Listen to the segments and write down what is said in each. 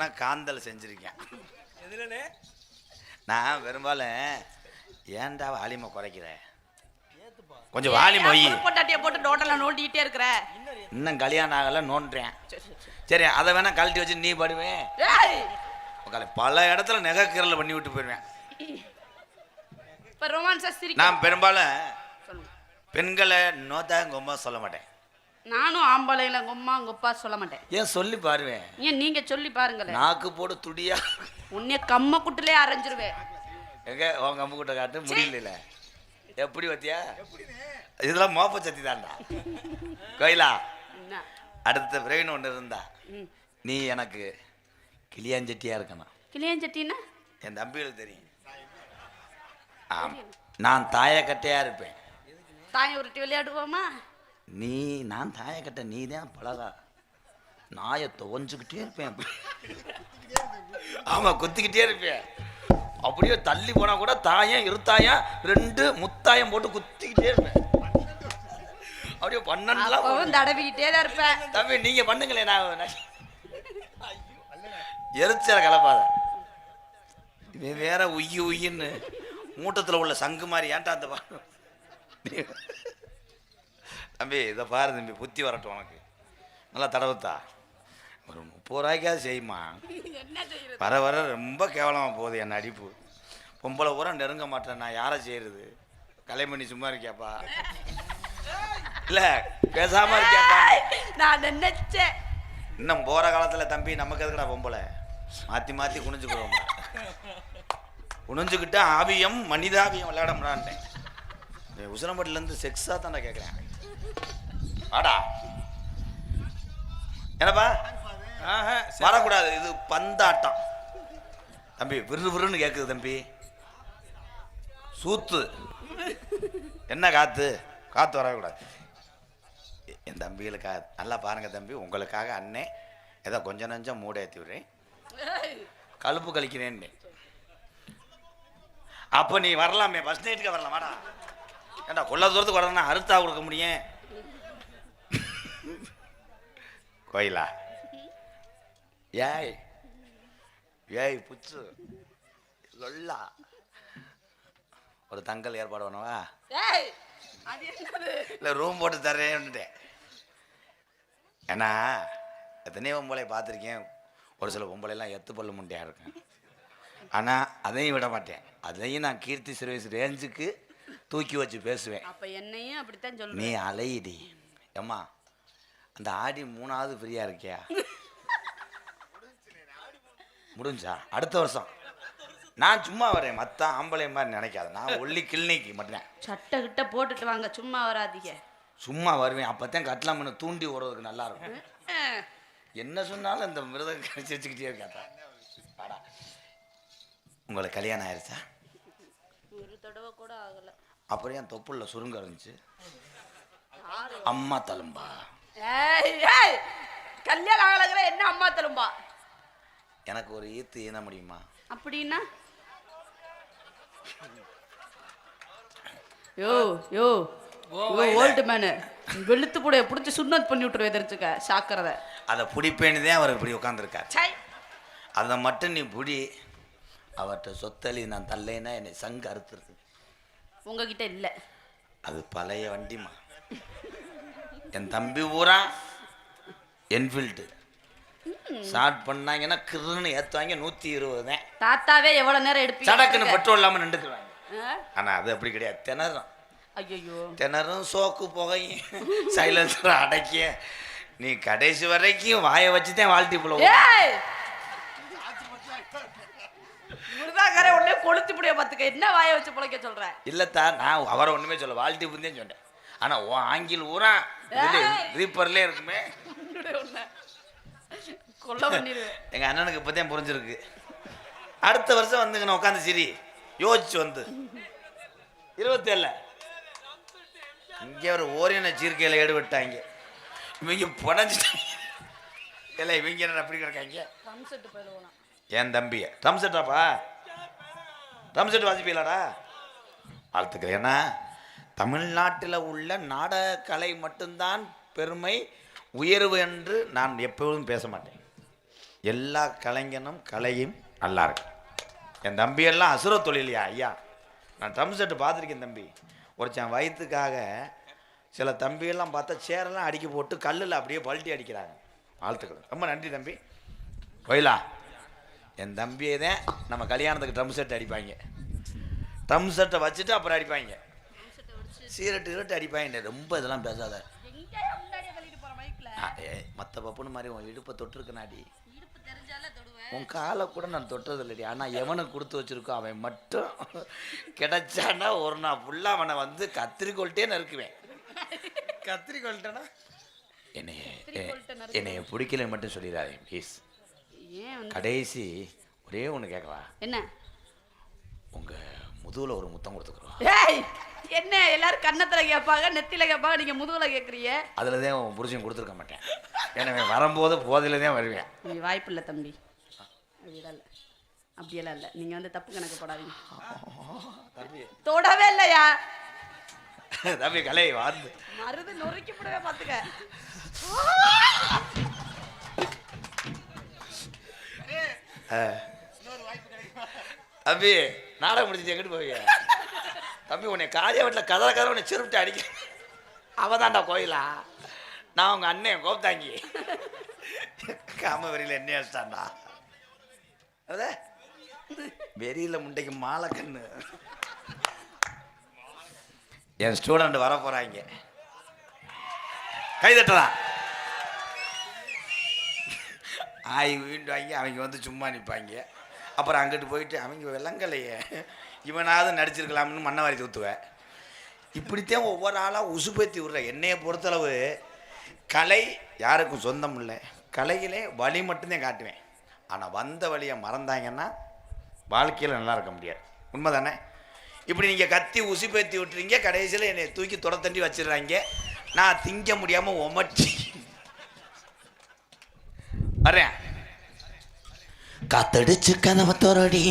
நான் காந்தல் செஞ்சிருக்கேன். எதுலனே? நான் பெரும்பாலும் ஏன்டா வாலிமை குறைக்கிற, கொஞ்சம் வாலிமை வை. பொட்டாட்டியை போட்டு டோட்டலா நோண்டிக்கிட்டே இருக்கிற. இன்னும் கல்யாணம் ஆகல நோண்டுறேன். சரி அதை வேணா கழட்டி வச்சு நீ படுவேன். பல இடத்துல நெகக்கீரல் பண்ணி விட்டு போயிடுவேன். இப்ப ரொமான்ஸா சிரிக்க. நான் பெரும்பாலும் பெண்களை நோத்தாங்கம்மா சொல்ல மாட்டேன். நானும் ஆம்பளைல கொம்மா கொப்பா சொல்ல மாட்டேன். ஏன் சொல்லி பாருவேன். ஏன் நீங்க சொல்லி பாருங்களேன். நாக்கு போடு துடியா உன்னைய கம்ம குட்டிலே அரைஞ்சிருவேன். எங்க உங்க அம்மு கூட்ட காட்டு முடியல. எப்படி வத்தியா இதெல்லாம் மோப்ப சத்தி தான்டா கோயிலா. அடுத்த பிரவீன் ஒன்று இருந்தா நீ எனக்கு கிளியாஞ்சட்டியா இருக்கணும். கிளியாஞ்சட்டின்னா என் தம்பிகளுக்கு தெரியும். நான் தாயக்கட்டையா இருப்பேன். தாயை உருட்டி விளையாடுவோமா? நான் தாயக்கட்டை, நீ தான் பழகா. நாயை துவஞ்சுக்கிட்டே இருப்பேன். ஆமா குத்திக்கிட்டே இருப்பேன். அப்படியே தள்ளி போனா கூட தாயம் இருத்தாயம் ரெண்டு முத்தாயம் போட்டு குத்திக்கிட்டே இருப்பேன். அப்படியே பண்ணலாம் தடவிக்கிட்டே தான் இருப்பேன். தம்பி நீங்க பண்ணுங்களேன். நான் எரிச்சல கலப்பாத. இவன் வேற உய்யு உய்யின்னு மூட்டத்தில் உள்ள சங்கு மாதிரி ஏன்டா அந்த பாரு. தம்பி இதை பாரு தம்பி, புத்தி வரட்டும் உனக்கு. நல்லா தடவுத்தா ஒரு 30 ரூபாய்க்காவது செய்யுமா. வர வர ரொம்ப கேவலமாக போகுது என் நடிப்பு. பொம்பளை பூரா நெருங்க மாட்டேன். நான் யாரை செய்யறது? கலைமணி சும்மா இருக்கியாப்பா? இல்ல பேசாம இருக்கியாப்பா? நான் நினைச்சேன் இன்னும் போற காலத்துல தம்பி நமக்கு எதுக்குடா பொம்பளை மாத்தி மாத்தி குனிஞ்சுக்கிறோம். குனிஞ்சுக்கிட்டு ஆவியம் மனிதாவியம் விளையாட முடியான்ட்டேன். உசிலம்பட்டிலேருந்து செக்ஸா தானே கேட்குறேன். வாடா என்னப்பா வரக்கூடாது. இது பந்தாட்டம் தம்பி. விறுவிறுன்னு கேட்குது தம்பி. சூத்து என்ன காத்து காத்து வரக்கூடாது. என் தம்பிகளுக்காக நல்லா பாருங்க தம்பி. உங்களுக்காக அண்ணே ஏதோ கொஞ்சம் நஞ்சம் மூட ஏற்றி விடுறேன். கழுப்பு கழிக்கிறேன்னு அப்போ நீ வரலாமே. ஃபர்ஸ்ட் நைட்டுக்கு வரலாம். வாடா ஏண்டா கொள்ள தூரத்துக்கு வரணும்னா அறுத்தா கொடுக்க முடியும். கோயிலா ஏய் ஏய் புச்சு சொல்லா ஒரு தங்கல் ஏற்பாடு பண்ணுவா. இல்லை ரூம் போட்டு தர்றேன்னுட்டேன். ஏன்னா எத்தனையோ பொம்பளை பார்த்துருக்கேன். ஒரு சில பொம்பளைலாம் எத்து பல்லு முண்டையாக இருக்கேன். ஆனால் அதையும் விட மாட்டேன். அதையும் நான் கீர்த்தி சர்வீஸ் ரேஞ்சுக்கு தூக்கி வச்சு பேசுவேன். அப்ப என்னையும் அப்படித்தான் சொல்லுவேன். நீ அலையிடி ஏம்மா. அந்த ஆடி 3வது ஃப்ரீயா இருக்கியா? முடிஞ்சா அடுத்த வருஷம் நான் சும்மா வரேன். மற்ற ஆம்பளை மாதிரி நினைக்காத. நான் ஒல்லி கிளினிக்கு மட்டும் சட்டை கிட்ட போட்டுட்டு வாங்க. சும்மா வராதீங்க. சும்மா வருவேன். அப்போத்தான் கட்டலாமன்னு தூண்டி ஓடுறதுக்கு நல்லா இருக்கும். என்ன சொன்னாலும் இந்த மிருதம் சிரிச்சுக்கிட்டே இருக்காத்தா. வாடா உங்களுக்கு கல்யாணம் ஆயிடுச்சா? ஒரு தடவை கூட ஆகல. அப்புறம் என் தொப்புள்ள சுருங்க இருந்துச்சு. அம்மா தழும்பா? கல்யாணம் ஆகலங்கிற என்ன அம்மா தழும்பா? எனக்கு ஒரு ஈத்து ஈன முடியுமா? அப்படின்னா யோ யோ ஓல்டு மேனு வெளுத்து கூட பிடிச்சி சுண்ணத் பண்ணி விட்டுருவே தெரிஞ்சுக்க சாக்கிறத. அதை பிடிப்பேன்னு தான் அவர் இப்படி உட்காந்துருக்கார். அதை மட்டும் நீ பிடி. அவர்கிட்ட சொத்தலி நான் தல்லைன்னா என்னை சங்கு அறுத்துருது. உங்ககிட்ட இல்லை. அது பழைய வண்டிமா. என் தம்பி பூரா என்ஃபீல்டு ஸ்டார்ட் பண்ணாங்கன்னா கிருன்னு ஏற்றுவாங்க. 120 தான். தாத்தாவே எவ்வளோ நேரம் எடுப்பீங்க? சடக்குன்னு பெட்ரோல் இல்லாமல் நின்றுக்குவாங்க. ஆனால் அது அப்படி கிடையாது. திணறும். ஐயோ திணறும். சோக்கு புகையும் சைலன்சர் அடக்கிய நீ கடைசி வரைக்கும் வாயை வச்சு தான் வாழ்த்தி போல. உடனே கொளுத்து புடிய பார்த்துக்க. என்ன வாயை வச்சு பிழைக்க சொல்ற? இல்லத்தா நான் அவரை ஒண்ணுமே சொல்ல வாழ்த்தி புரிந்தேன்னு சொன்னேன். ஆனா ஓ ஆங்கில் ஊரா ரீப்பர்லே இருக்குமே. கொல்ல பண்ணிடுவேன். எங்க அண்ணனுக்கு இப்பதான் புரிஞ்சிருக்கு. அடுத்த வருஷம் வந்துங்க நான் உட்காந்து சிரி யோசிச்சு வந்து 27 இங்கே ஒரு ஓரின சீர்கையில் ஈடுபட்டாங்க. இவங்க புடஞ்சிட்டாங்க. இல்லை இவங்க என்ன அப்படி கிடக்காங்க. என் தம்பிய ட்ரம் செட்டாப்பா ட்ரம் செட் வாசிப்பீங்களாடா? வாழ்த்துக்கிறேன். ஏன்னா தமிழ்நாட்டில் உள்ள நாடக கலை மட்டும்தான் பெருமை உயர்வு என்று நான் எப்பொழுதும் பேச மாட்டேன். எல்லா கலைஞனும் கலையும் நல்லா இருக்கு. என் தம்பியெல்லாம் அசுர தொழிலையா ஐயா. நான் ட்ரம் செட்டு பார்த்துருக்கேன் தம்பி. ஒருத்தன் வயிற்றுக்காக சில தம்பியெல்லாம் பார்த்தா சேரெல்லாம் அடிக்க போட்டு கல்லில் அப்படியே பல்ட்டி அடிக்கிறாங்க. வாழ்த்துக்கள், ரொம்ப நன்றி தம்பி. கோயிலா என் தம்பியை தான் நம்ம கல்யாணத்துக்கு ட்ரம் செட் அடிப்பாங்க. ட்ரம் செட்டை வச்சுட்டு அப்புறம் அடிப்பாங்க. சீரட்டு அடிப்பாங்க. ரொம்ப இதெல்லாம் பேசாத. மற்ற பப்புன்னு மாதிரி உன் இடுப்பை தொட்டிருக்கனாடி. உன் காலை கூட நான் தொட்டது இல்லடி. ஆனால் எவனுக்கு கொடுத்து வச்சிருக்கோம் அவன் மட்டும் கிடைச்சான்னா ஒரு நாள் ஃபுல்லாக அவனை வந்து கத்திரிக்கோள்கிட்டே நறுக்குவேன். கத்திரிக்கோள்ட்டனா என்னைய பிடிக்கலன்னு மட்டும் சொல்லிடாதே ப்ளீஸ். கடைசி ஒரே ஒன்று கேட்கவா? என்ன? உங்கள் முதுகுல ஒரு முத்தம் கொடுத்துக்குறோம். என்ன எல்லாரும் கன்னத்துல கேட்பாங்க, நெத்தில கேட்பாங்க, நீங்க முதுகுல கேட்குறீங்க. அதில் தான் உன் புருஷன் கொடுத்துருக்க மாட்டேன். எனவே வரும்போது போதையில தான் வருவேன். வாய்ப்பு இல்லை தம்பி. அப்படியெல்லாம் இல்லை. நீங்க வந்து தப்பு கணக்கு போடாதீங்க. தொடவே இல்லையா தம்பி? கலை வந்து மருது நொறுக்கி போடவே பார்த்துக்க. தம்பி நாடகம் முடிச்சு எங்கிட்டு போவீங்க தம்பி? உன்னை காலியா வீட்டில் கதை உன்னை சிறுவிட்டு அடிக்க அவதான்டா கோயிலா. நான் உங்க அண்ணன் கோப்தாங்கி காமவெறியில் என்ன வச்சிட்டான்டா. அத வெறியில முண்டைக்கு மாலை கண்ணு. என் ஸ்டூடெண்ட் வர போறாங்க, கைதட்டலாம். ஆய் வீண்டு வாங்கி அவங்க வந்து சும்மா நிற்பாங்க. அப்புறம் அங்கிட்டு போயிட்டு அவங்க விளங்கலையே இவனாவது நடிச்சிருக்கலாம்னு மண்ணவாரி தூத்துவேன். இப்படித்தான் ஒவ்வொரு ஆளாக உசுப்பேத்தி விட்ற. என்னையை பொறுத்தளவு கலை யாருக்கும் சொந்தம் இல்லை. கலையிலே வழி மட்டும்தான் காட்டுவேன். ஆனால் வந்த வழியை மறந்தாங்கன்னா வாழ்க்கையில் நல்லா இருக்க முடியாது. உண்மை தானே? இப்படி நீங்கள் கத்தி உசுப்பேத்தி விட்டுறீங்க, கடைசியில் என்னை தூக்கி தொடத்தண்டி வச்சிடுறாங்க. நான் திங்க முடியாமல் உமட்டி வரேன். காத்தடிச்சு கதவை தோறடி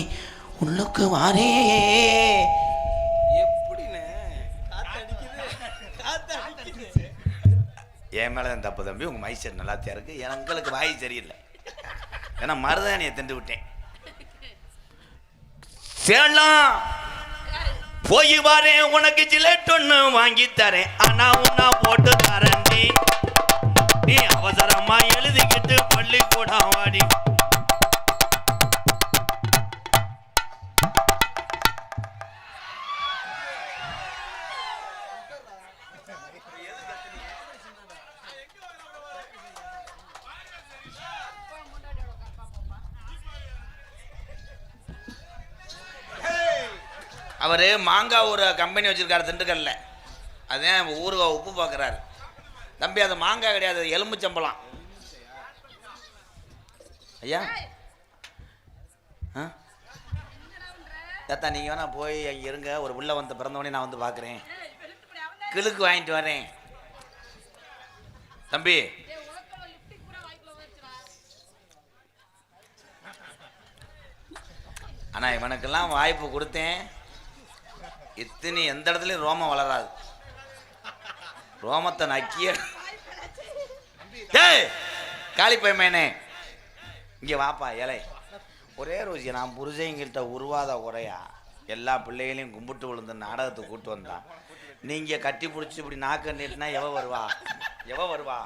உள்ளுக்கு வாரே. என் மேலே தான் தப்பு தம்பி. உங்கள் மைசெட் நல்லாத்தியா இருக்கு, எங்களுக்கு வாய் சரியில்லை. ஏன்னா மருதானியை திண்டு விட்டேன். சேலாம் போய் வரேன், உனக்கு ஜிலேட் ஒன்று வாங்கி தரேன். ஆனா உன்னா போட்டு தரேன். நீ அவசரமா எழுதிக்கிட்டு பள்ளிக்கூடம் வாடி. அவர் மாங்காய் ஒரு கம்பெனி வச்சுருக்காரு திண்டுக்கல்ல. அதுதான் ஊறுகாய் உப்பு பார்க்குறாரு. தம்பி அது மாங்காய் கிடையாது, எலும்புச்சம்பளம். ஐயா தாத்தா நீங்கள் வேணா போய் அங்கே இருங்க. ஒரு உள்ள வந்து பிறந்தவொடனே நான் வந்து பார்க்குறேன். கிழுக்கு வாங்கிட்டு வரேன். தம்பி ஆனால் இவனுக்கெல்லாம் வாய்ப்பு கொடுத்தேன். இத்தனை எந்த இடத்துலையும் ரோமம் வளராது. ரோமத்தை நக்கிய காளிப்பையமேனே இங்கே வாப்பா இலை. ஒரே ரோஜி நான் புருஷங்கிட்ட உருவாத குறையா எல்லா பிள்ளைகளையும் கும்பிட்டு விழுந்து நாடகத்துக்கு கூப்பிட்டு வந்தான். நீங்கள் கட்டி பிடிச்சி இப்படி நாக்க நீட்டினா எவ வருவா?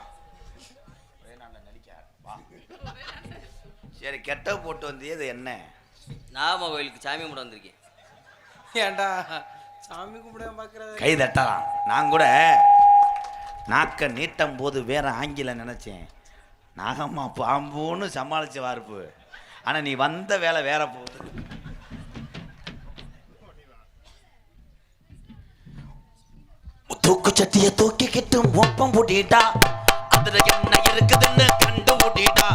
சரி கெட்ட போட்டு வந்தியே இது என்ன? நாம கோயிலுக்கு சாமி கும்பிட வந்திருக்கேன். ஏண்டா சாமி கும்பிட பார்க்கறது? கை தட்டலாம். நான் கூட நாக்க நீட்டும் போது வேற ஆங்கிலம் நினைச்சேன். நாகம்மா பாம்புன்னு சமாளிச்ச வார்ப்பு. ஆனா நீ வந்த வேலை வேற போகுது. தூக்கு சட்டிய தூக்கிக்கிட்டு ஒப்பம் பூட்டிட்டா, அதுல என்ன இருக்குதுன்னு கண்டு பூட்டிட்டா.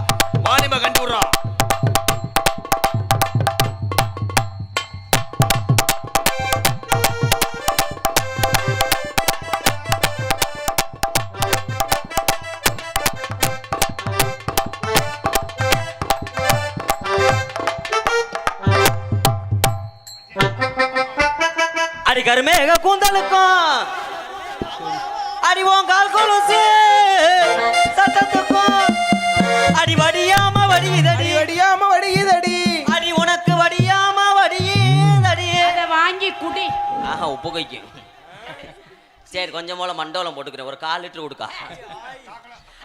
வாணிம கண்டு விடுறா. அடி கருமேக கூந்தலுக்கும் அடி உன் கால் கொலுசு சத்தத்துக்கும் அடி வடியாம வடியுதடி வடியாம வடியுதடி அடி உனக்கு வடியாம வடியுதடி அதை வாங்கி குடி. ஆஹா உப்பு கைக்கும். சரி கொஞ்சம் போல மண்டோலம் போட்டுக்கிறேன், ஒரு 1/4 லிட்டர் கொடுக்கா.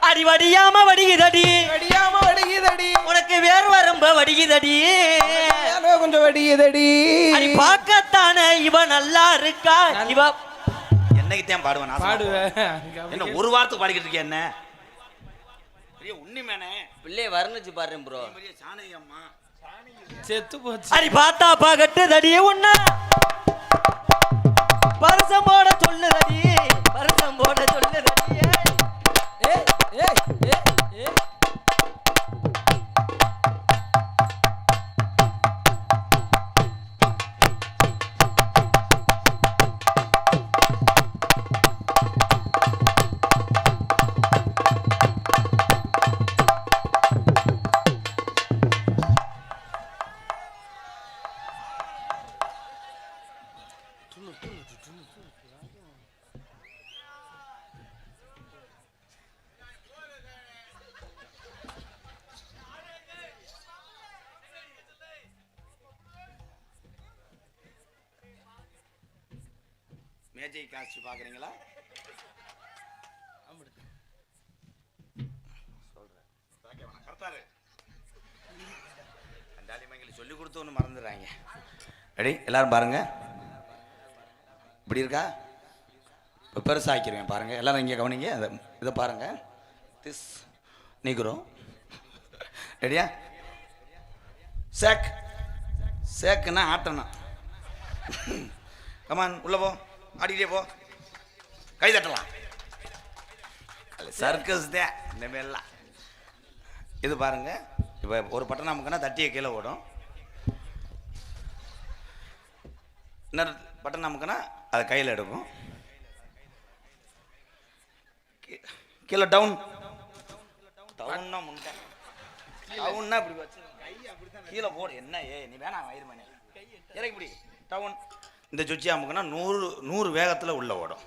அடி வடியாம வடியுதடி வடியாம வடியுதடி உனக்கு வேர்வை ரொம்ப வடியுதடி கொஞ்சம் வடியுதடி. அடி பார்க்கத்தானே இவ நல்லா இருக்கா இவ. என்னைக்கு தான் பாடுவேன் நான் பாடுவேன். என்ன ஒரு வாரத்துக்கு பாடிக்கிட்டு இருக்கேன் என்ன பெரிய உண்மையானே பிள்ளைய வர்ணிச்சு பாருங்க ப்ரோ. பெரிய சாணகி அம்மா செத்து போச்சு. அடி பார்த்தா பாகட்டுதடி உன்ன பரசம் போட சொல்லுதடி பரசம் போட சொல்லுதடி. ஏய் ஏய் ஏய் ஏய் மேஜை காட்சி பாக்குறீங்களா? சொல்லி கொடுத்து ஒன்று மறந்துடுறாங்க. ரெடி எல்லாரும் பாருங்க. இப்படி இருக்கா? இப்போ பெருசாக்கிடுவேன் பாருங்க. எல்லாரும் இங்கே கவனிங்க. இதை பாருங்க. திஸ் நீக்கிறோம். ரெடியா? சேக் சேக்குன்னா ஆட்டணும். கமான் உள்ள போ, ஆடிக்கிட்டே போ, கை தட்டலாம். சர்க்கஸ் தான் இந்த மாரிலாம். இது பாருங்க. இப்போ ஒரு பட்டன் நமக்குன்னா தட்டியை கீழே ஓடும். இன்னொரு பட்டன் நமக்குன்னா அதை கையில் எடுக்கும். கீழே டவுன் டவுன்னா முண்டை டவுன்னா இப்படி வச்சு கீழே போடு. என்ன நீ வேணாம் வயிறு மணி இறக்கி இப்படி டவுன். இந்த சுச்சி அமுக்குன்னா 100 வேகத்தில் உள்ள ஓடும்.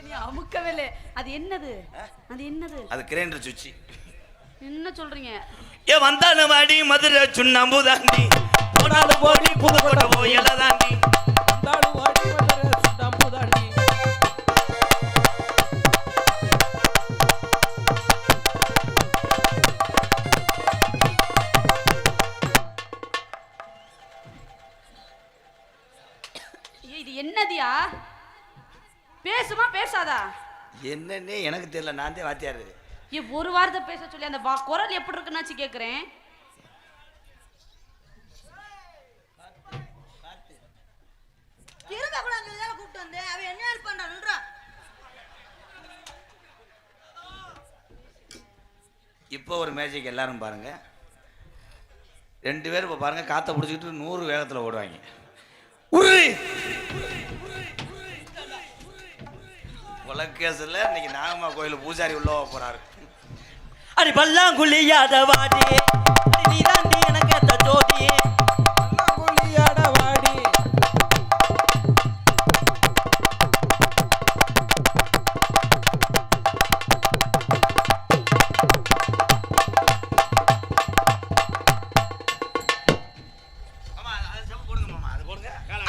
நீ அமுக்கவேலே. அது என்னது? அது என்னது? அது கிரைண்டர் சுச்சி. என்ன சொல்றீங்க? ஏ வந்தாலும் வாடி மதுரை சுண்ணாம்பு தாண்டி போனாலும் போடி புதுக்கோட்டை போயல தாண்டி வந்தாலும் வாடி மதுரை சுண்ணாம்பு தாண்டி. இது என்னதியா? பேசுமா பேசாதா? என்னன்னே எனக்கு தெரியல. நான் தான் வாத்தியாரு. ஒரு வாரத்தை பேச சொல்லி அந்த குரல் எப்படி இருக்குன்னாச்சு கேக்குறேன். இப்போ ஒரு மேஜிக் எல்லாரும் பாருங்க. 2 பேரும் இப்போ பாருங்க காற்றை பிடிச்சிக்கிட்டு 100 வேகத்தில் ஓடுவாங்க. உருளி உலகேசில் இன்னைக்கு நாகம்மா கோயில் பூஜாரி உள்ளவா போறாரு. அடி பல்லாங்குழி யாதவாடி நீ தாண்டி எனக்கு அந்த ஜோடி பல்லாங்குழியாட வாடி.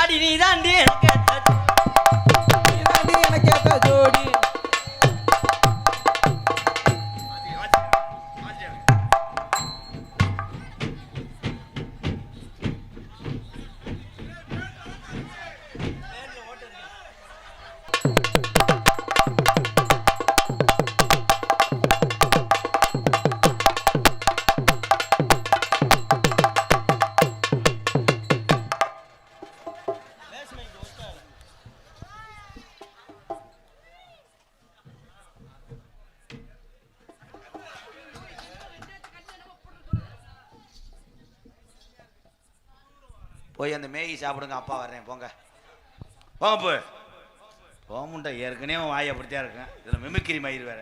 அடி நீ தாண்டி எனக்கு எனக்கு ஏத்த ஜோடி. போய் அந்த மேகி சாப்பிடுங்க. அப்பா வர்றேன். போங்க போங்க போய் போமுண்டா. ஏற்கனவே வாயை அப்படித்தான் இருக்கேன். இதில் மிமிக்கிரி மயிர் வேற.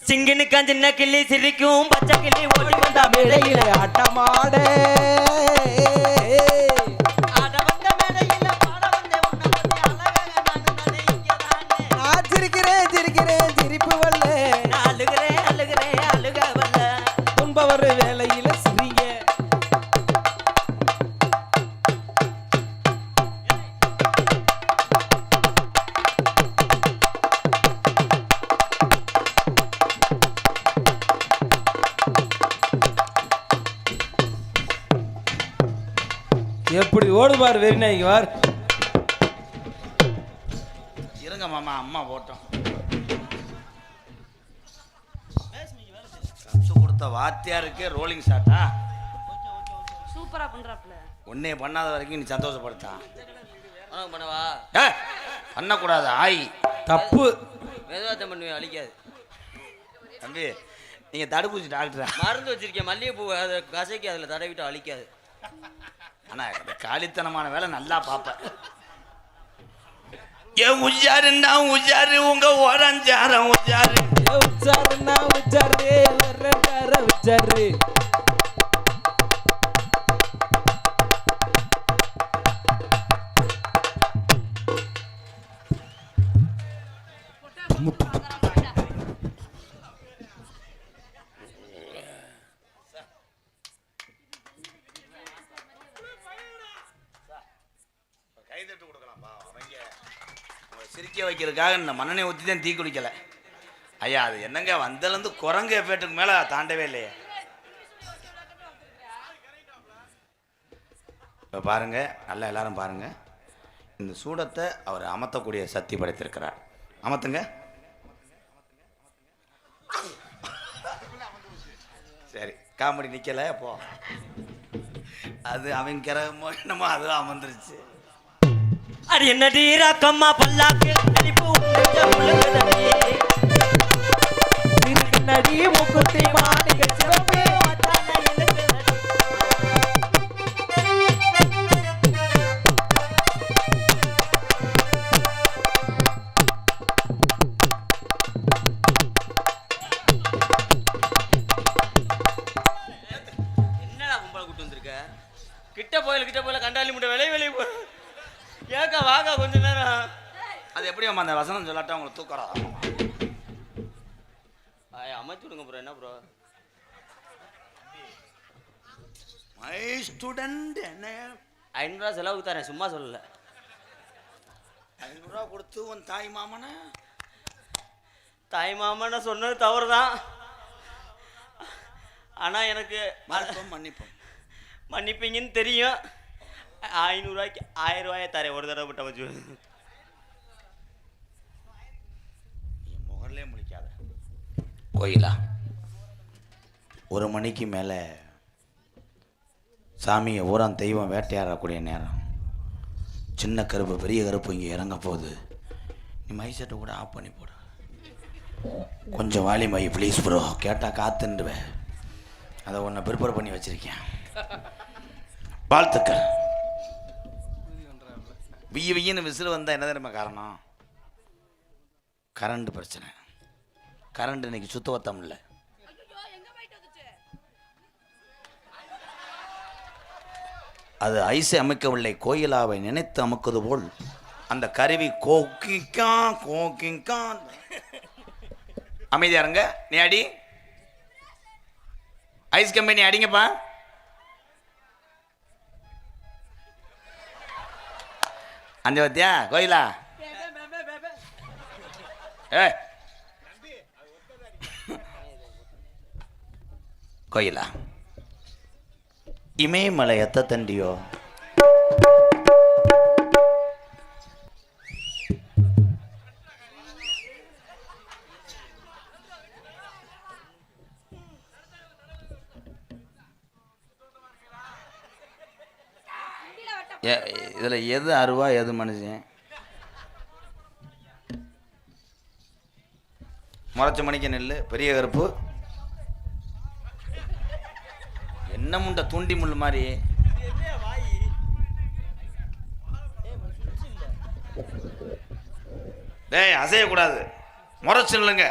சிங்கினுக்கு சின்ன கிள்ளி சிரிக்கும் பச்சை கிள்ளி ஓடி வந்தா மேடையில ஆட்டமாட ஆட வந்த மேடையில பாட வந்த உன்னை பத்தி அழகாக நான் தானே இங்க தானே நான் சிரிக்கிறேன் சிரிக்கிறேன் சிரிப்பு வல்ல ஓடு பார் வெறி நாய்க்கு வார். இருங்க மாமா, அம்மா போட்டோம். கத்து கொடுத்த வாத்தியாருக்கே ரோலிங் ஷாட்டா. சூப்பரா பண்றாப்ல. ஒன்னே பண்ணாத வரைக்கும் நீ சந்தோஷப்படுத்தா. பண்ணவா பண்ணக்கூடாது, ஆய் தப்பு. மெதுவாத்தம் பண்ணுவேன், அழிக்காது. தம்பி நீங்க தடுப்பூசி டாக்டரா? மருந்து வச்சிருக்கேன், மல்லிகைப்பூ அதை கசைக்கு அதில் தடவிட்டு அழிக்காது. ஆனா இந்த காலித்தனமான வேலை நல்லா பார்ப்பேன். ஏன் உஜாருன்னா உஜாரு, உங்க ஓரஞ்சாரம் உஜாரு. உச்சாருன்னா உச்சாரு, வரண்டார உச்சாரு. கைதட்டு கொடுக்கலாம்ப்பா. அவங்க சிரிக்க வைக்கிறதுக்காக இந்த மண்ணெண்ணெய் ஊற்றி தான் தீ குளிக்கல. ஐயா அது என்னங்க வந்தலேருந்து குரங்கு எஃபெக்ட்டுக்கு மேலே தாண்டவே இல்லையே. இப்போ பாருங்க, நல்லா எல்லாரும் பாருங்க. இந்த சூடத்தை அவர் அமர்த்தக்கூடிய சக்தி படைத்திருக்கிறார். அமர்த்துங்க. சரி, காமெடி நிற்கலை. அப்போ அது அவங்க கிரகமோ என்னமோ அதுவும் அமர்ந்துருச்சு. அடி என்னடி ராக்கம்மா பல்லாக்கு அடிப்பு நடி முக்குத்தி மாணிக சிவப்பே. என்னடா கும்பலை கூட்டு வந்திருக்க? கிட்ட போயில கண்டாலி முட்டை வெளியே போ. ஏக்கா வாக்கா கொஞ்ச நேரம். அது எப்படி அம்மா அந்த வசனம் சொல்லாட்டா உங்களுக்கு தூக்கறா? அமைச்சு விடுங்க ப்ரோ. என்ன ப்ரோ? மை ஸ்டூடெண்ட் என்ன 500 ரூபா செலவுக்கு தரேன், சும்மா சொல்லல. 500 ரூபா கொடுத்து உன் தாய் மாமனை சொன்னது தவறு தான். ஆனால் எனக்கு மன்னிப்பீங்கன்னு தெரியும். 500 ரூபாய்க்கு 1000 ரூபாயை தரேன், ஒரு தடவை விட்ட வச்சு. முகர்லே முடிக்காத கோயிலா. 1 மணிக்கு மேலே சாமியை ஊரான் தெய்வம் வேட்டையாடக்கூடிய நேரம். சின்ன கருப்பு பெரிய கருப்பு இங்கே இறங்க போகுது. நீ மைசெட்டை கூட ஆஃப் பண்ணி போடு. கொஞ்சம் வாலிமை ப்ளீஸ் ப்ரோ. கேட்டால் காத்துண்டுவேன். அதை உன்னை ப்ரிப்பேர் பண்ணி வச்சுருக்கேன். வாழ்த்துக்கள். விய்யின்னு விசில் வந்தால் என்ன தெரியுமா காரணம்? கரண்ட் பிரச்சனை. கரண்ட் இன்னைக்கு சுத்தவத்தம் இல்லை. அது ஐசை அமைக்கவில்லை, கோயிலாவை நினைத்து அமுக்குது போல் அந்த கருவி கோக்கிக்கான். அமைதியா இருங்க. நீ அடி. ஐஸ் கம்பெனி அடிங்கப்பா. அந்த பத்தியா கோயிலா? ஏ கோயிலா, இமயமலை எத்த தண்டியோ? இதுல எது அருவா எது மனுஷன்? முறைச்ச மணிக்கு நெல் பெரிய கருப்பு என்ன முண்டை தூண்டி முள் மாதிரி. டேய் அசையக்கூடாது, முறைச்சு இல்லைங்க.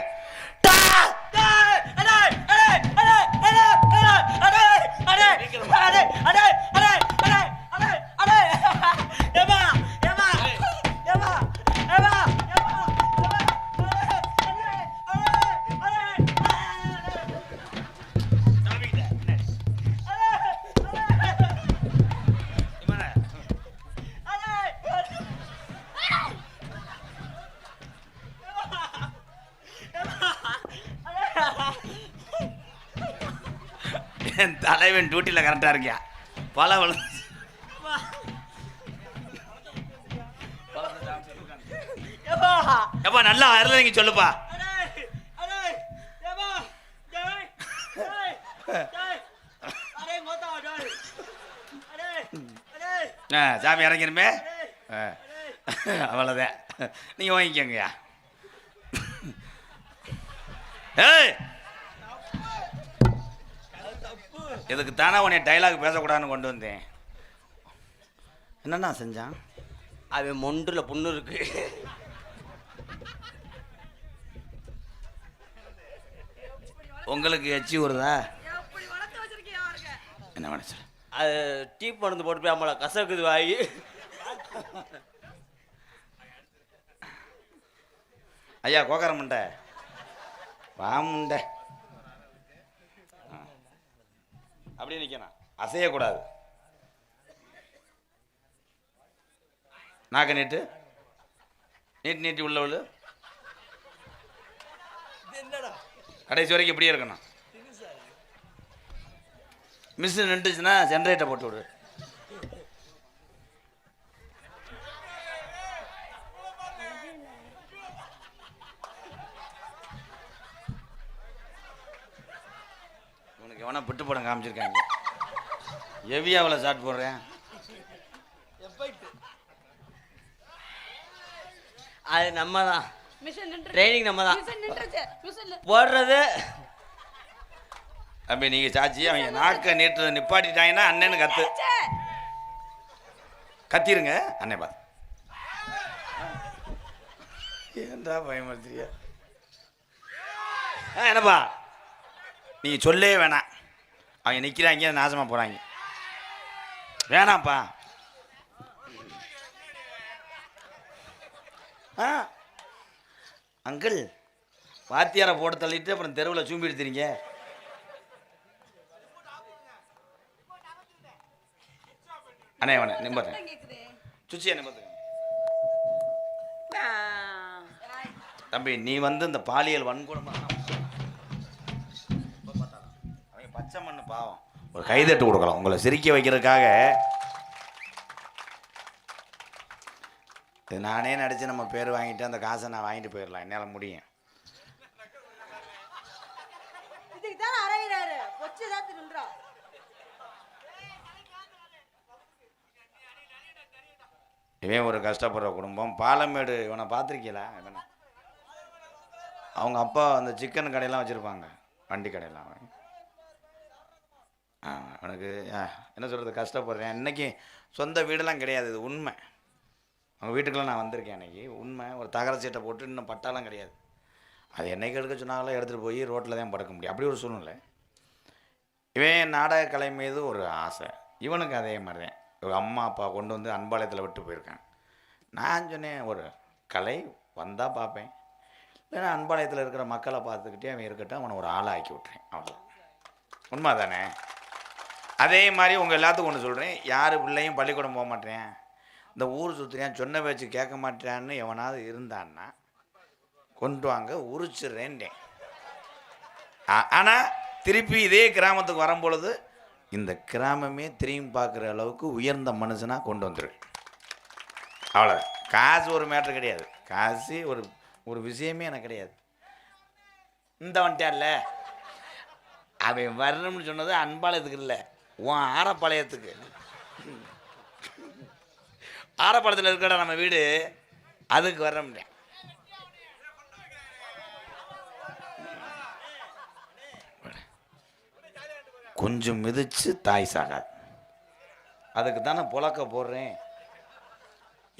தலைவன் டியூட்டியில் கரெக்டாக இருக்கியா? பல எப்பா நல்லா வரல நீங்க சொல்லுப்பா. சாமி இறங்கிருமே. அவ்வளோதான், நீங்க வாங்கிக்கோங்கய்யா. ஏய், இதுக்கு தானே உன்னை டைலாக் பேசக்கூடாதுன்னு கொண்டு வந்தேன். என்னண்ணா செஞ்சான்? அவன் மொண்டுல புண்ணு இருக்கு. உங்களுக்கு எச்சி வருதா? என்ன மனசு? அது டீப் மருந்து போட்டு போய் நம்மளை கசக்குது வாங்கி. ஐயா கோக்கார முண்டை வாமுண்டை அப்படியே நிற்கணும், அசையக்கூடாது. நாக்க நீட்டு நீட்டி உள்ளவள் கடைசி வரைக்கும் இப்படியே இருக்கணும். மிஸ் நின்றுச்சுன்னா ஜென்ரேட்டர் போட்டு விடு. உனக்கு எவனா பிட்டு படம் காமிச்சிருக்காங்க. எவியாவில் ஷாட் போடுறேன். அது நம்ம தான் ட்ரைனிங், நம்ம தான் போடுறது. அப்படி நீங்க சாச்சி அவங்க நாக்க நீட்டு நிப்பாட்டிட்டாங்கன்னா அண்ணன்னு கத்திருங்க. அண்ணே பார்த்து ஏன்டா பயமுறுத்துறியா? என்னப்பா நீங்க சொல்லவே வேணாம். அவங்க நிக்கிறாங்க, நாசமா போறாங்க. வேணாம்ப்பா. அங்கிள் வாத்தியாரை போட்டு தள்ளிட்டு அப்புறம் தெருவில் சூம்பி எடுத்துறீங்க. அண்ணே வேணே நிம்பத்தேன் சுச்சி நிம்பத்தேன். தம்பி நீ வந்து இந்த பாலியல் வன்கொடுமை அவங்க பச்சை மண்ணு பாவம், ஒரு கைதட்டு கொடுக்கலாம் உங்களை சிரிக்க வைக்கிறதுக்காக. இது நானே நடிச்சு நம்ம பேர் வாங்கிட்டு அந்த காசை நான் வாங்கிட்டு போயிடலாம், என்னால் முடியும். இவன் ஒரு கஷ்டப்படுற குடும்பம். பாலமேடு இவனை பார்த்துருக்கீங்களா? இவனை அவங்க அப்பா அந்த சிக்கன் கடையெல்லாம் வச்சுருப்பாங்க, வண்டி கடையெல்லாம். அவனுக்கு என்ன சொல்கிறது, கஷ்டப்படுறேன். இன்றைக்கி சொந்த வீடெல்லாம் கிடையாது, இது உண்மை. அவங்க வீட்டுக்கெல்லாம் நான் வந்திருக்கேன் அன்றைக்கி, உண்மை. ஒரு தகர சீட்டை போட்டு இன்னும் பட்டாலாம் கிடையாது. அது என்னைக்கு எடுக்க சொன்னாலும் எடுத்துகிட்டு போய் ரோட்டில் தான் படுக்க முடியும், அப்படி ஒரு சூழ்நிலை. இவன் நாடக கலை மீது ஒரு ஆசை. இவனுக்கு அதே மாதிரி தான். இவங்க அம்மா அப்பா கொண்டு வந்து அன்பாளையத்தில் விட்டு போயிருக்காங்க. நான் சொன்னேன் ஒரு கலை வந்தால் பார்ப்பேன், இல்லைன்னா அன்பாளையத்தில் இருக்கிற மக்களை பார்த்துக்கிட்டே அவன் இருக்கட்டும், அவனை ஒரு ஆளை ஆக்கி விட்றேன், அவ்வளோ. உண்மை தானே? அதே மாதிரி உங்கள் எல்லாத்துக்கும் ஒன்று சொல்கிறேன், யார் பிள்ளையும் பள்ளிக்கூடம் போக மாட்டேன், இந்த ஊர் சுற்றுறேன், சொன்ன பேச்சு கேட்க மாட்டேன்னு எவனாவது இருந்தான்னா கொண்டு வாங்க, உரிச்சிட்றேன்டேன். ஆனால் திருப்பி இதே கிராமத்துக்கு வரும்பொழுது இந்த கிராமமே திரும்பி பார்க்குற அளவுக்கு உயர்ந்த மனுஷனாக கொண்டு வந்துரு. அவ்வளோ. காசு ஒரு மேட்ரு கிடையாது, காசு ஒரு விஷயமே எனக்கு கிடையாது. இந்த வந்துட்டான்ல அவன் வரணும்னு சொன்னது அன்பாளையத்துக்கு இல்லை, உன் ஆரப்பாளையத்துக்கு. ஆரப்பாளையத்தில் இருக்கடா நம்ம வீடு, அதுக்கு வர முடியும். கொஞ்சம் மிதிச்சு தாய் சாகாது, அதுக்கு தானே புழக்க போடுறேன்.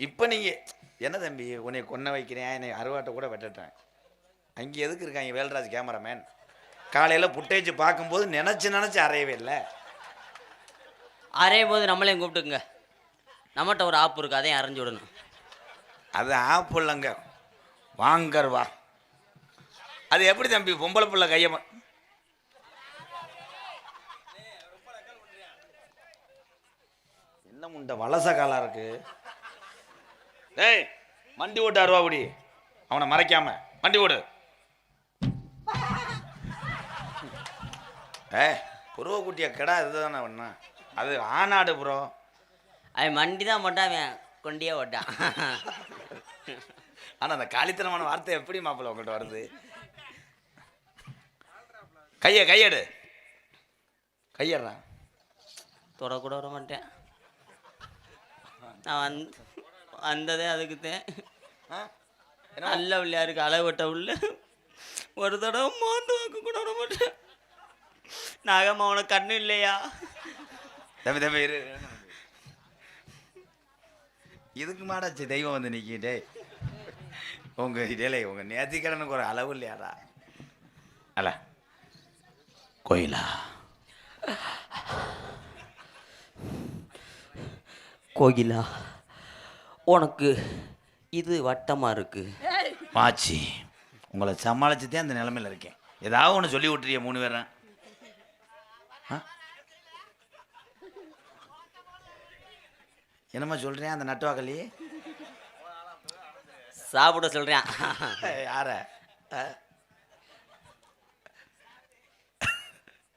இப்போ நீங்கள் என்ன தம்பி உன்னை கொன்ன வைக்கிறேன், என்னை அருவாட்டை கூட வெட்டுட்டேன். அங்கே எதுக்கு இருக்காங்க வேல்ராஜ் கேமராமேன்? காலையில் புட்டேஜ் பார்க்கும்போது நினச்சி அறையவே இல்லை. அரையும் போது நம்மளையும் கூப்பிட்டுக்குங்க, நம்மகிட்ட ஒரு ஆப்பு இருக்குது, அதையும் அரைஞ்சு விடணும். அது ஆப்பு இல்லைங்க, வாங்கர் வா. அது எப்படி தம்பி பொம்பளை பிள்ளை கையை என்ன முண்டை வலச காலா இருக்கு. டேய் மண்டி ஓட்டு அருவா குடி, அவனை மறைக்காம மண்டி ஓடு. புருவ குட்டிய கடா இதுதானே ஒண்ணா, அது ஆனாடு ப்ரோ. அவன் மண்டி தான் போட்டான், அவன் கொண்டியே ஓட்டான். ஆனா அந்த காலித்தனமான வார்த்தை எப்படி மாப்பிள்ள உங்கள்கிட்ட வருது? கையெடு கையடுறா. தொடக்கூட வர மாட்டேன். நான் வந்ததே அதுக்குத்தேன். நல்ல விளையாருக்கு அளவிட்ட உள்ள ஒரு தடவை மாந்து வாக்கு கூட வர மாட்டேன். நாகம்மா உனக்கு கண்ணு இல்லையா? தம்பி இரு. இதுக்கு மாடாச்சு தெய்வம் வந்து நிக்கிட்டே உங்க இடலை உங்க நேர்த்திக்கடனுக்கு ஒரு அளவு இல்லையாடா? அல்ல கோயிலா கோகிலா, உனக்கு இது வட்டமா இருக்கு. மாச்சி உங்களை சமாளிச்சுதே அந்த நிலைமையில இருக்கேன். ஏதாவது ஒன்று சொல்லி விட்டுறிய 3 பேரும். என்னம்மா சொல்றேன் அந்த நட்டுவாக்கலி? சாப்பிட சொல்றேன். யார?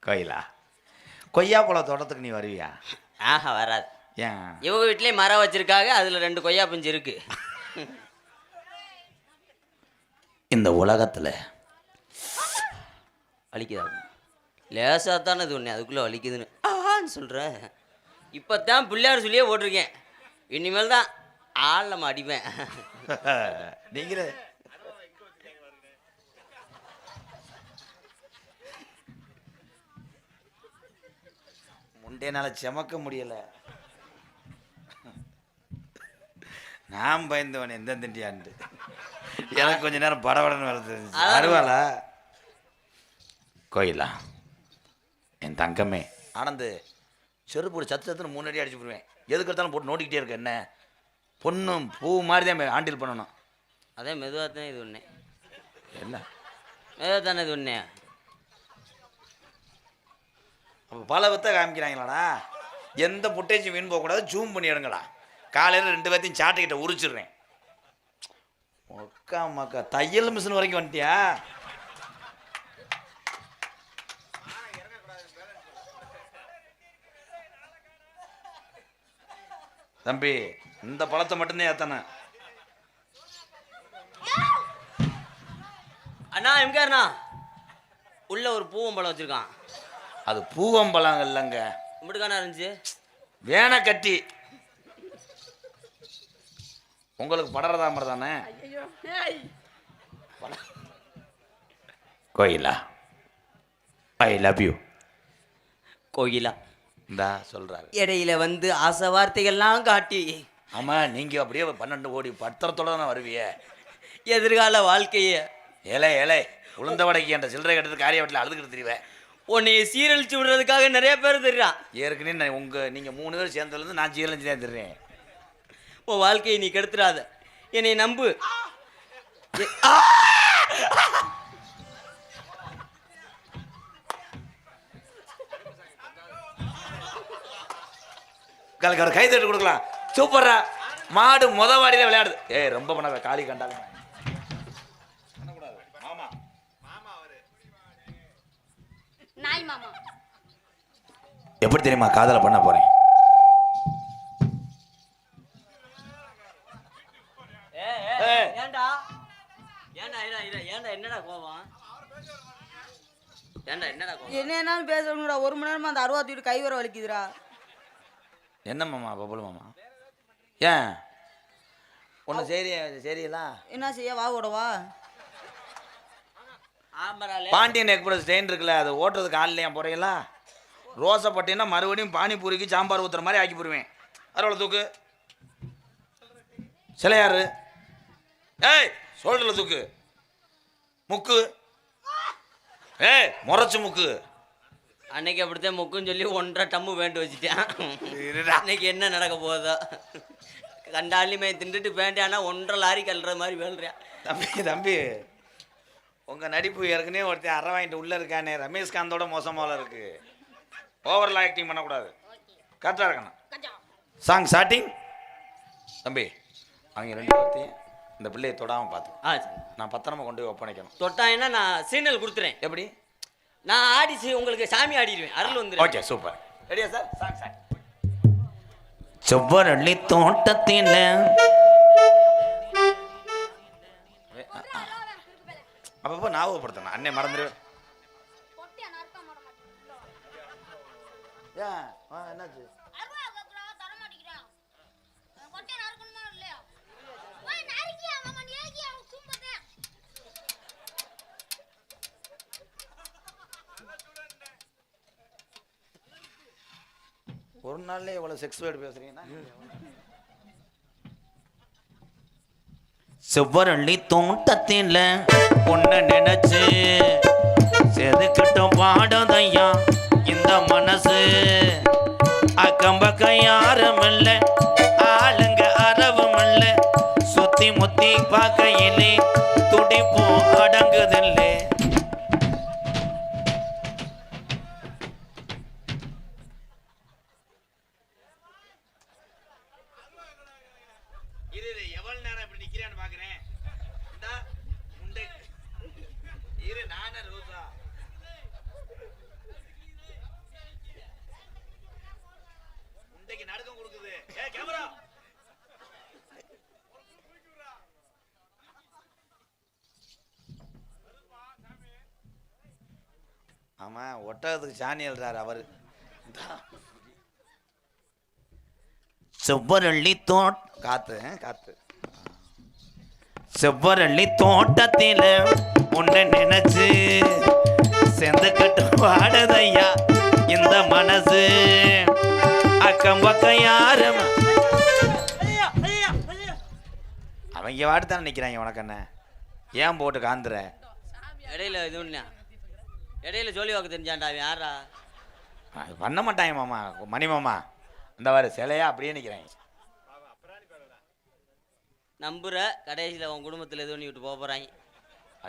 கோயிலா கொய்யா பழம் தோட்டத்துக்கு நீ வருவியா? ஆஹா, வராது. ஏன்? இவங்க வீட்லயே மரம் வச்சிருக்காங்க, அதுல 2 கொய்யா பிஞ்சு இருக்கு. இந்த உலகத்துல வலிக்குதா? லேசா தானே இது ஒன்று, அதுக்குள்ள வலிக்குதுன்னு ஆன்னு சொல்ற. இப்பதான் பிள்ளையார் சொல்லியே போட்டிருக்கேன். இனிமேல் தான் ஆள் நம்ம அடிப்பேன். நீங்களே முண்டையனால செமக்க முடியல. நான் பயந்தவன் எந்த திண்டியாண்டு எனக்கு கொஞ்ச நேரம் படபடன்னு வருது. அருவாளா கோயிலா என் தங்கமே ஆனந்து செருப்பு சத்துன்னு 3 அடி அடிச்சு போடுவேன். எதுக்கு எடுத்தாலும் போட்டு நோண்டிக்கிட்டே இருக்க. என்ன பொண்ணும் பூ மாதிரி தான் ஹேண்டில் பண்ணணும். அதே மெதுவாக தான் இது ஒன்று. என்ன மெதுவாக தானே இது ஒன்று? அப்போ பல வித்த காமிக்கிறாங்களாடா. எந்த புட்டேஜும் வீண் போகக்கூடாது. ஜூம் பண்ணி எடுங்கடா. காலையில் 2 பேர்த்தையும் சாட்டுக்கிட்ட உரிச்சிடுறேன். மக்கா தையல் மிஷின் வரைக்கும் வந்துட்டியா? தம்பி இந்த பழத்தை மட்டும்தான் ஏத்தானே. அண்ணா எம்காருண்ணா, உள்ள ஒரு பூவம்பழம் வச்சிருக்கான். அது பூவம்பழம் இல்லைங்க, இப்படிக்கானா இருந்துச்சு. வேண கட்டி உங்களுக்கு படறதா மாதிரி தானே. கோயிலா ஐ லவ் யூ. கோயிலா இந்தா சொல்றாரு. இடையில வந்து ஆசை வார்த்தைகள்லாம் காட்டி. ஆமா நீங்க அப்படியே 12 கோடி பத்திரத்தோட தானே வருவிய. எதிர்கால வாழ்க்கைய ஏலே உளுந்த வடைக்கு என்ற சில்லறை கட்டுறது காரிய வீட்டில் அழுதுகிட்டு தெரியவேன். உன்னை சீரழிச்சு விடுறதுக்காக நிறைய பேர் தெரியான். ஏற்கனவே நீங்க 3 பேர் சேர்ந்ததுலேருந்து நான் சீரழிச்சு தான் தெரிறேன். உன் வாழ்க்கையை நீ கெடுத்துடாத, என்னை நம்பு. கை தட்டு கொடுக்கலாம். சூப்பரா மாடு வாடியில விளையாடுது. ஏய் ரொம்ப பண்ணாத, காளி கண்டாலும் எப்படி தெரியுமா காதல பண்ண போறேன். ஏண்டா என்னடா கோவம்? ஏண்டா என்னடா கோவம்? என்னன்னு பேசணும்டா. 1 மணி நேரமா அந்த அருவா தூக்கிட்டு கை வர வலிக்குதுடா. என்ன மாமா பபுள் மாமா? ஏன் ஒன்று சரியில்லா என்ன செய்ய? வா ஓடவா? பாண்டியன் எக்ஸ்பிரஸ் ட்ரெயின் இருக்குல்ல, அது ஓட்டுறதுக்கு ஆள் இல்லையா போறீங்களா? ரோசை பட்டினா மறுபடியும் பானிபூரிக்கு சாம்பார் ஊற்றுற மாதிரி ஆக்கி போடுவேன். அறுவலை தூக்கு சிலையாரு. ஏய் சொல்றல தூக்கு முக்கு. ஏய் முறைச்சு முக்கு. அன்னைக்கு அப்படித்தான் முக்குன்னு சொல்லி 1.5 டம்மு வேண்டு வச்சுட்டேன். அன்னைக்கு என்ன நடக்க போதோ. கண்டாலிமே தின்றுட்டு வேண்டானா 1.5 லாரி கல்ற மாதிரி வேள்றியா. தம்பி உங்க நடிப்பு ஏற்கனவே ஒருத்தன் அரை வாங்கிட்டு உள்ள இருக்கானே, ரமேஷ்காந்தோட மோசமாக இருக்கு. ஓவரில் ஆக்டிங் பண்ணக்கூடாது, கரெக்டாக இருக்கணும். Song starting. தம்பி அவங்க 2 பேர்த்தையும் இந்த பிள்ளையை தொடாமல் பார்த்து நான் பத்திரமா கொண்டு போய் ஒப்படைக்கணும். தொட்டாங்கன்னா நான் சீனல் கொடுத்துறேன். எப்படி? நான் ஆடிச்சு உங்களுக்கு சாமி ஆடிடுவேன். அருள் வந்து. Okay super. ரெடியா சார்? Song song. செவ்வரளி தோட்டத்தில அப்பப்போ ஞாபகப்படுத்தணும், அண்ணே மறந்துடு. ஏன் என்னாச்சு? ஒரு நாள்லயே இவ்வளவு செக்ஸ் வேர்டு பேசுறீங்கன்னா? செவ்வரளி தோட்டத்தில் பொண்ணு நினைச்சு செதுக்கிட்டும் பாடுதையா இந்த மனசு. அக்கம் பக்கம் யாரும் இல்ல, ஆளுங்க அறவும் இல்ல, சுத்தி முத்தி பார்க்கையிலே துடிப்பும் அடங்குதில்லை. எவ்வளவு நேரம் இப்படி நிக்கிறேன்னு பாக்குறேன். இரு நானே ரோசா. உண்டைக்கு நடுக்கம் கொடுக்குது. ஏ கேமரா, ஆமா ஒட்டகத்துக்கு சாணி எழுறாரு அவரு. செவ்வரளி காத்து காத்து. செவ்வரளி தோட்டத்தில உன்னை நினைச்சு செந்து கட்டு வாடதையா இந்த மனசு. அக்கம் பக்கம் யாரும் அவங்க வாடுத்தானே நிக்கிறாங்க. உனக்கு என்ன ஏன் போட்டு காந்துற? இடையில இது ஒண்ணா, இடையில ஜோலி வாக்கு தெரிஞ்சான்டா அவன். யாரா பண்ண மாட்டாங்க மாமா, மணி மாமா இந்த மாதிரி சிலையா அப்படியே நிற்கிறாங்க. நம்புற கடைசியில் உன் குடும்பத்தில் எது பண்ணி விட்டு போக போகிறாங்க.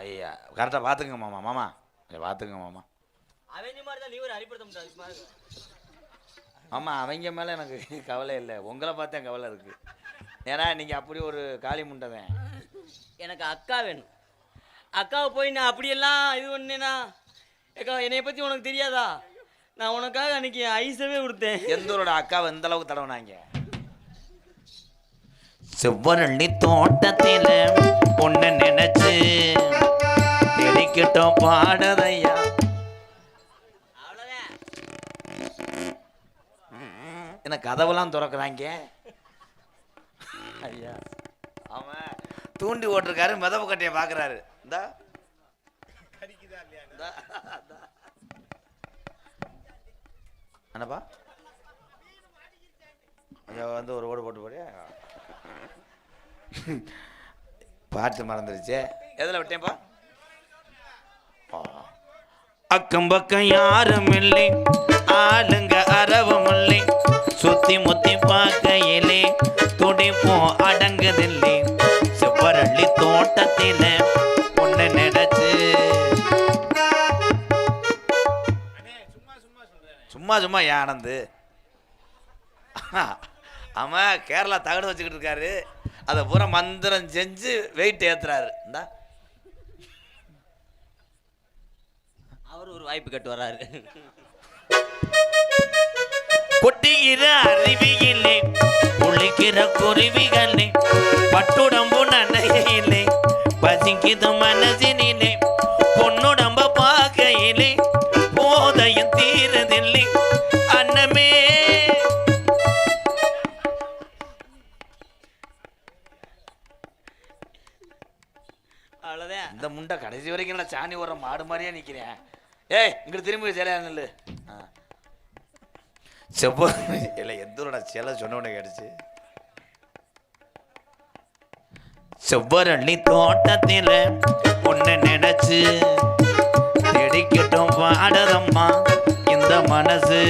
ஐயா கரெக்டாக பார்த்துங்க மாமா. மாமா பார்த்துங்க மாமா. அவங்க மாதிரி தான் நீ ஒரு அடிப்படுத்த முடியாது. ஆமாம் அவங்க மேலே எனக்கு கவலை இல்லை, உங்களை பார்த்தா கவலை இருக்குது. ஏன்னா நீங்கள் அப்படி ஒரு காளி முண்டவன். எனக்கு அக்கா வேணும். அக்காவை போய் நான் அப்படியெல்லாம் இது பண்ணேனா? அக்கா என்னைய பற்றி உனக்கு தெரியாதா? நான் உனக்காக அன்னைக்கு ஐஸவே கொடுத்தேன். எந்தோரோட அக்காவை எந்த அளவுக்கு தடவுனாங்க? செவ்வரளி தோட்டத்தில் பொண்ணு நினைச்சு தெரிக்கிட்டோம் பாடதையா. அவ்வளோதான். என்ன கதவெல்லாம் திறக்கிறாங்க? ஐயா அவன் தூண்டி ஓட்டிருக்காரு, மிதப்பு கட்டையை பார்க்குறாரு. இந்தா என்னப்பா ஐயா வந்து ஒரு ஓடு போட்டு போறியா? பாட்டு மறந்துருச்சே, எதில் விட்டேன்ப்பா? அக்கம் பக்கம் யாரும் இல்லை, ஆளுங்க அறவும் இல்லை, சுத்தி முத்தி பார்க்கையிலே துடிப்போம் அடங்குதில்லை. செவ்வரளி தோட்டத்தில பொண்ணு நினைச்சு சும்மா சும்மா ஆனந்து. ஆமாம் கேரளா தகடு வச்சுக்கிட்டு இருக்காரு, அதை பூரா மந்திரம் செஞ்சு வெயிட் ஏத்துறாரு. இந்தா அவர் ஒரு வாய்ப்பு கட்டு வர்றாரு. கொட்டுகிற அருவியிலே குளிக்கிற குருவிகளே பட்டுடம்பு நனையிலே பசிக்குது மனசினிலே பொன்னுடம்ப பார்க்கையிலே போதையும் தீரதில்லை அன்னமே. அவ்வளோதான். இந்த முண்டை கடைசி வரைக்கும் நான் சாணி ஓடுற மாடு மாதிரியே நிற்கிறேன். ஏய் இங்கிட்டு திரும்பி சிலையா நில்லு. செவ்வ இல்லை எந்தோட சிலை சொன்ன உடனே கேட்டுச்சு. செவ்வரளி தோட்டத்தில் பொண்ணு நினைச்சு தெடிக்கட்டும் பாடதம்மா இந்த மனசு.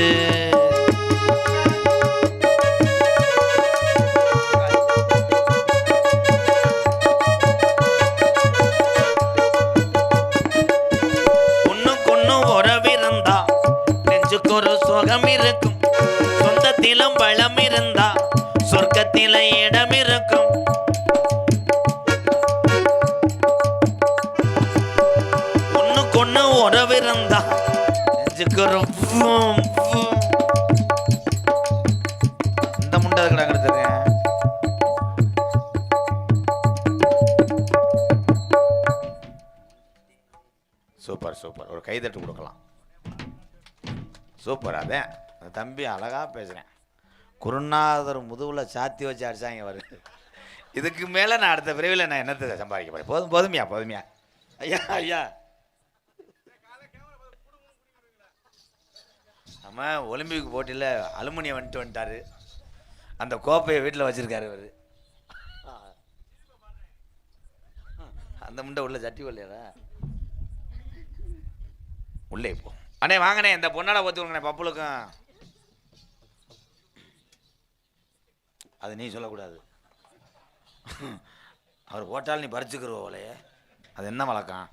ஒரு சுகம் இருக்கும், சொந்தத்திலும் பலம் இருந்தா சொர்க்கத்தில இடம் இருக்கும். ஒண்ணுக்கொண்ணு உறவு இருந்தா நெஞ்சுக்கு ஒரு இந்த முண்டை இருக்கிறாங்க. சூப்பர் சூப்பர், ஒரு கைதட்டு கொடுக்கலாம். சூப்பர். அதேன் அந்த தம்பி அழகா பேசுகிறேன். குருநாதர் முதுகில் சாத்தி வச்சு அடிச்சாங்க வருது. இதுக்கு மேலே நான் அடுத்த பிரிவில் நான் என்னத்தை சம்பாதிக்க போகிறேன்? போதும் போதுமையா போதுமையா. ஐயா ஐயா, நம்ம ஒலிம்பிக் போட்டியில் அலுமினியம் வந்துட்டாரு. அந்த கோப்பையை வீட்டில் வச்சுருக்காரு இவர். அந்த முண்டை உள்ள சட்டி வரலையாடா, உள்ளே போ. அண்ணே வாங்கண்ணே, இந்த பொண்ணாட ஊற்றி விடுங்கண்ணே பப்புளுக்கும். அது நீ சொல்லக்கூடாது. அவர் போட்டால் நீ பறிச்சுக்கிறோம் போலையே, அது என்ன வழக்கம்?